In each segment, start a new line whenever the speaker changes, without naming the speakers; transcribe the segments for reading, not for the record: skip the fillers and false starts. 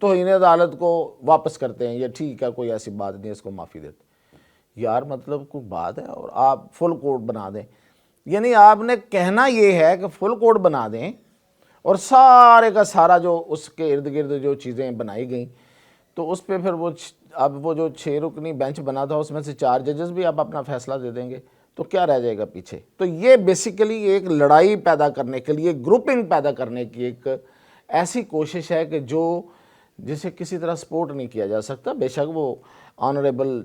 توہین عدالت کو واپس کرتے ہیں، یہ ٹھیک ہے کوئی ایسی بات نہیں، اس کو معافی دیتے۔ یار مطلب کوئی بات ہے؟ اور آپ فل کوڈ بنا دیں، یعنی آپ نے کہنا یہ ہے کہ فل کوڈ بنا دیں اور سارے کا سارا جو اس کے ارد گرد جو چیزیں بنائی گئیں، تو اس پہ پھر اب وہ جو 6 رکنی بینچ بنا تھا اس میں سے 4 ججز بھی آپ اپنا فیصلہ دے دیں گے، تو کیا رہ جائے گا پیچھے؟ تو یہ بیسیکلی ایک لڑائی پیدا کرنے کے لیے، گروپنگ پیدا کرنے کی ایک ایسی کوشش ہے کہ جسے کسی طرح سپورٹ نہیں کیا جا سکتا۔ بے شک وہ آنریبل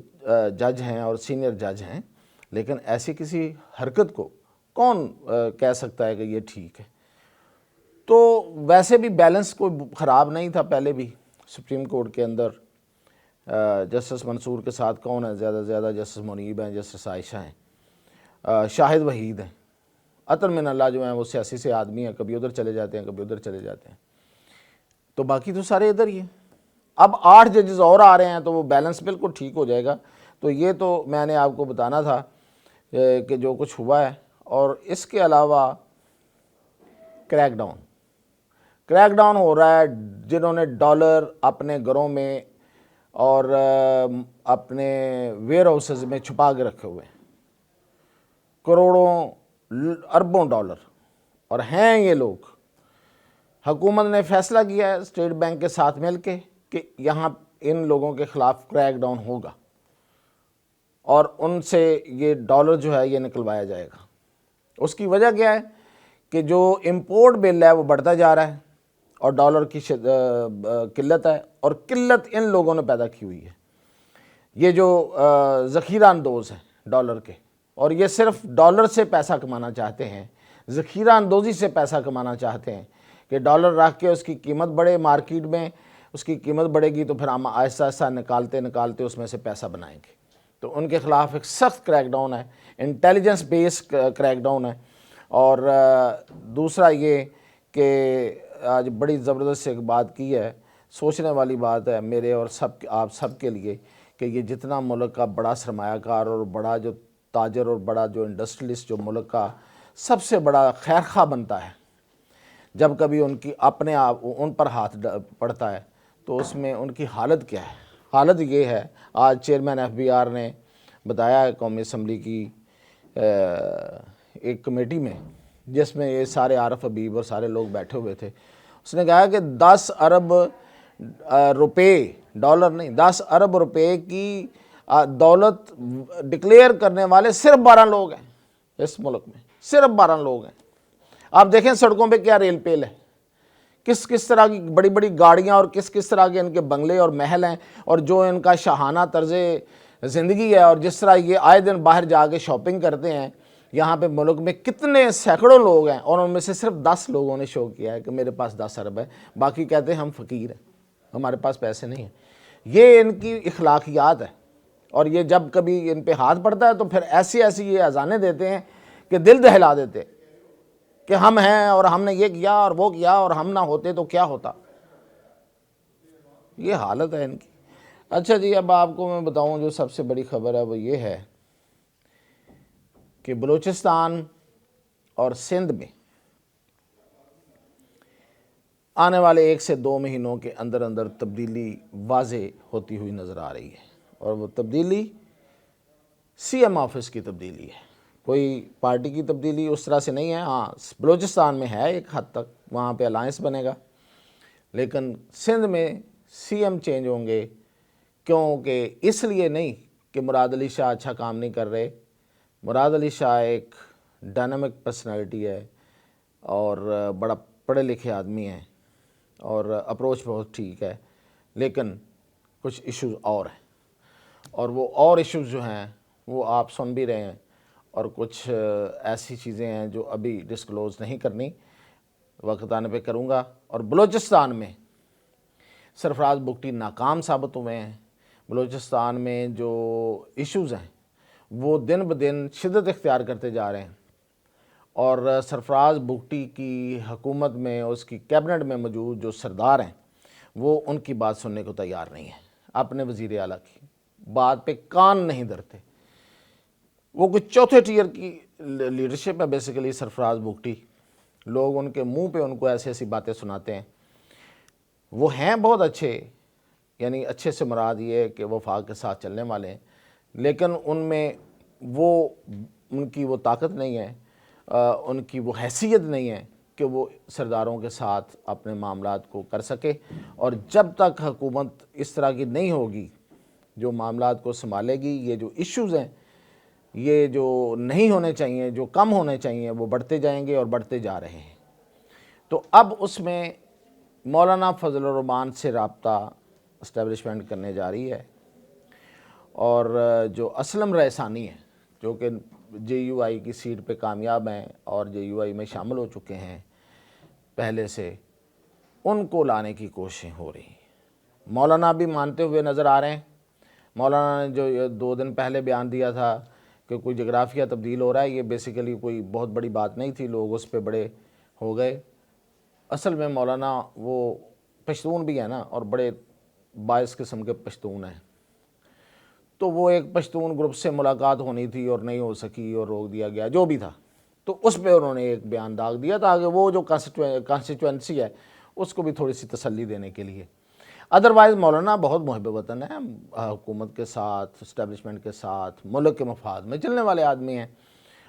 جج ہیں اور سینئر جج ہیں، لیکن ایسی کسی حرکت کو کون کہہ سکتا ہے کہ یہ ٹھیک ہے؟ تو ویسے بھی بیلنس کوئی خراب نہیں تھا پہلے بھی سپریم کورٹ کے اندر۔ جسٹس منصور کے ساتھ کون ہے زیادہ سے زیادہ؟ جسٹس منیب ہیں، جسٹس عائشہ ہیں، شاہد وحید ہیں، عطر من اللہ جو ہیں وہ سیاسی سے آدمی ہیں، کبھی ادھر چلے جاتے ہیں کبھی ادھر چلے جاتے ہیں، تو باقی تو سارے ادھر ہی ہیں۔ اب 8 ججز اور آ رہے ہیں تو وہ بیلنس بالکل ٹھیک ہو جائے گا۔ تو یہ تو میں نے آپ کو بتانا تھا کہ جو کچھ ہوا ہے۔ اور اس کے علاوہ کریک ڈاؤن ہو رہا ہے، جنہوں نے ڈالر اپنے گھروں میں اور اپنے ویئر ہاؤسز میں چھپا کے رکھے ہوئے ہیں، کروڑوں اربوں ڈالر، اور ہیں یہ لوگ۔ حکومت نے فیصلہ کیا ہے اسٹیٹ بینک کے ساتھ مل کے کہ یہاں ان لوگوں کے خلاف کریک ڈاؤن ہوگا اور ان سے یہ ڈالر جو ہے یہ نکلوایا جائے گا۔ اس کی وجہ کیا ہے کہ جو امپورٹ بل ہے وہ بڑھتا جا رہا ہے اور ڈالر کی قلت ہے، اور قلت ان لوگوں نے پیدا کی ہوئی ہے، یہ جو ذخیرہ اندوز ہیں ڈالر کے، اور یہ صرف ڈالر سے پیسہ کمانا چاہتے ہیں، ذخیرہ اندوزی سے پیسہ کمانا چاہتے ہیں کہ ڈالر رکھ کے اس کی قیمت بڑھے، مارکیٹ میں اس کی قیمت بڑھے گی تو پھر ہم آہستہ آہستہ نکالتے اس میں سے پیسہ بنائیں گے۔ تو ان کے خلاف ایک سخت کریک ڈاؤن ہے، انٹیلیجنس بیس کریک ڈاؤن ہے۔ اور دوسرا یہ کہ آج بڑی زبردست ایک بات کی ہے، سوچنے والی بات ہے میرے اور آپ سب کے لیے، کہ یہ جتنا ملک کا بڑا سرمایہ کار اور بڑا جو تاجر اور بڑا جو انڈسٹریلسٹ جو ملک کا سب سے بڑا خیر خواہ بنتا ہے، جب کبھی ان کی اپنے آپ ان پر ہاتھ پڑتا ہے تو اس میں ان کی حالت کیا ہے؟ حالت یہ ہے، آج چیئرمین FBR نے بتایا ہے قومی اسمبلی کی ایک کمیٹی میں، جس میں یہ سارے عارف حبیب اور سارے لوگ بیٹھے ہوئے تھے، اس نے کہا کہ 10 ارب روپے، ڈالر نہیں، 10 ارب روپے کی دولت ڈکلیئر کرنے والے صرف 12 لوگ ہیں اس ملک میں، صرف 12 لوگ ہیں۔ آپ دیکھیں سڑکوں پہ کیا ریل پیل ہے، کس طرح کی بڑی بڑی گاڑیاں اور کس طرح کے ان کے بنگلے اور محل ہیں، اور جو ان کا شاہانہ طرز زندگی ہے، اور جس طرح یہ آئے دن باہر جا کے شاپنگ کرتے ہیں۔ یہاں پہ ملک میں کتنے سینکڑوں لوگ ہیں، اور ان میں سے صرف 10 لوگوں نے شو کیا ہے کہ میرے پاس 10 ارب ہے، باقی کہتے ہیں ہم فقیر ہیں، ہمارے پاس پیسے نہیں ہیں۔ یہ ان کی اخلاقیات ہے، اور یہ جب کبھی ان پہ ہاتھ پڑتا ہے تو پھر ایسی یہ اذانیں دیتے ہیں کہ دل دہلا دیتے کہ ہم ہیں اور ہم نے یہ کیا اور وہ کیا، اور ہم نہ ہوتے تو کیا ہوتا۔ یہ حالت ہے ان کی۔ اچھا جی، اب آپ کو میں بتاؤں جو سب سے بڑی خبر ہے وہ یہ ہے کہ بلوچستان اور سندھ میں آنے والے 1 سے 2 مہینوں کے اندر تبدیلی واضح ہوتی ہوئی نظر آ رہی ہے، اور وہ تبدیلی CM آفس کی تبدیلی ہے، کوئی پارٹی کی تبدیلی اس طرح سے نہیں ہے۔ ہاں بلوچستان میں ہے ایک حد تک، وہاں پہ الائنس بنے گا، لیکن سندھ میں CM چینج ہوں گے، کیونکہ اس لیے نہیں کہ مراد علی شاہ اچھا کام نہیں کر رہے۔ مراد علی شاہ ایک ڈائنامک پرسنالٹی ہے اور بڑا پڑھے لکھے آدمی ہیں اور اپروچ بہت ٹھیک ہے، لیکن کچھ ایشوز اور ہیں، اور وہ اور ایشوز جو ہیں وہ آپ سن بھی رہے ہیں، اور کچھ ایسی چیزیں ہیں جو ابھی ڈسکلوز نہیں کرنی، وقت آنے پہ کروں گا۔ اور بلوچستان میں سرفراز بگٹی ناکام ثابت ہوئے ہیں۔ بلوچستان میں جو ایشوز ہیں وہ دن بدن شدت اختیار کرتے جا رہے ہیں، اور سرفراز بگٹی کی حکومت میں، اس کی کیبنٹ میں موجود جو سردار ہیں وہ ان کی بات سننے کو تیار نہیں ہیں، اپنے وزیر اعلیٰ کی بات پہ کان نہیں دھرتے۔ وہ کچھ چوتھے ٹیئر کی لیڈرشپ ہے بیسیکلی سرفراز بگٹی، لوگ ان کے منہ پہ ان کو ایسی باتیں سناتے ہیں۔ وہ ہیں بہت اچھے، یعنی اچھے سے مراد یہ ہے کہ وفاق کے ساتھ چلنے والے ہیں، لیکن ان میں وہ ان کی وہ طاقت نہیں ہے، ان کی وہ حیثیت نہیں ہے کہ وہ سرداروں کے ساتھ اپنے معاملات کو کر سکے. اور جب تک حکومت اس طرح کی نہیں ہوگی جو معاملات کو سنبھالے گی، یہ جو ایشوز ہیں یہ جو نہیں ہونے چاہیے، جو کم ہونے چاہیے، وہ بڑھتے جائیں گے اور بڑھتے جا رہے ہیں. تو اب اس میں مولانا فضل الرحمان سے رابطہ اسٹیبلشمنٹ کرنے جا رہی ہے، اور جو اسلم رئیسانی ہیں جو کہ جے یو آئی کی سیٹ پہ کامیاب ہیں اور جے یو آئی میں شامل ہو چکے ہیں پہلے سے، ان کو لانے کی کوششیں ہو رہی ہیں. مولانا بھی مانتے ہوئے نظر آ رہے ہیں. مولانا نے جو یہ 2 دن پہلے بیان دیا تھا کہ کوئی جغرافیہ تبدیل ہو رہا ہے، یہ بیسیکلی کوئی بہت بڑی بات نہیں تھی، لوگ اس پہ بڑے ہو گئے. اصل میں مولانا وہ پشتون بھی ہیں نا، اور بڑے باعث قسم کے پشتون ہیں. تو وہ ایک پشتون گروپ سے ملاقات ہونی تھی اور نہیں ہو سکی اور روک دیا گیا، جو بھی تھا. تو اس پہ انہوں نے ایک بیان داغ دیا تاکہ وہ جو کانسٹیچوئنسی ہے اس کو بھی تھوڑی سی تسلی دینے کے لیے. ادروائز مولانا بہت محب وطن ہے، حکومت کے ساتھ، اسٹیبلشمنٹ کے ساتھ، ملک کے مفاد میں چلنے والے آدمی ہیں،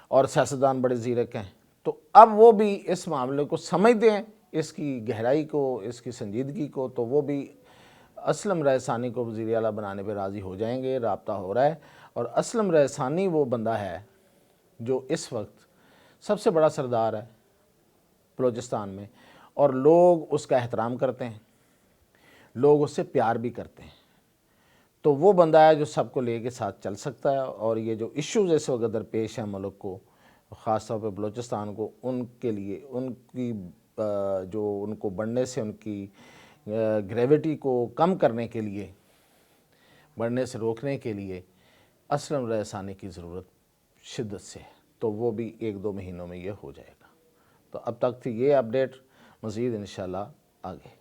اور سیاستدان بڑے زیرک ہیں. تو اب وہ بھی اس معاملے کو سمجھتے ہیں، اس کی گہرائی کو، اس کی سنجیدگی کو. تو وہ بھی اسلم رئیسانی کو وزیر اعلیٰ بنانے پہ راضی ہو جائیں گے. رابطہ ہو رہا ہے، اور اسلم رئیسانی وہ بندہ ہے جو اس وقت سب سے بڑا سردار ہے بلوچستان میں، اور لوگ اس کا احترام کرتے ہیں، لوگ اس سے پیار بھی کرتے ہیں. تو وہ بندہ ہے جو سب کو لے کے ساتھ چل سکتا ہے. اور یہ جو ایشوز اس وقت درپیش ہیں ملک کو، خاص طور پہ بلوچستان کو، ان کے لیے، ان کی جو ان کو بڑھنے سے، ان کی گریویٹی کو کم کرنے کے لیے، بڑھنے سے روکنے کے لیے اسلم رئیسانی کی ضرورت شدت سے ہے. تو وہ بھی 1-2 مہینوں میں یہ ہو جائے گا. تو اب تک تھی یہ اپڈیٹ، مزید انشاءاللہ آگے.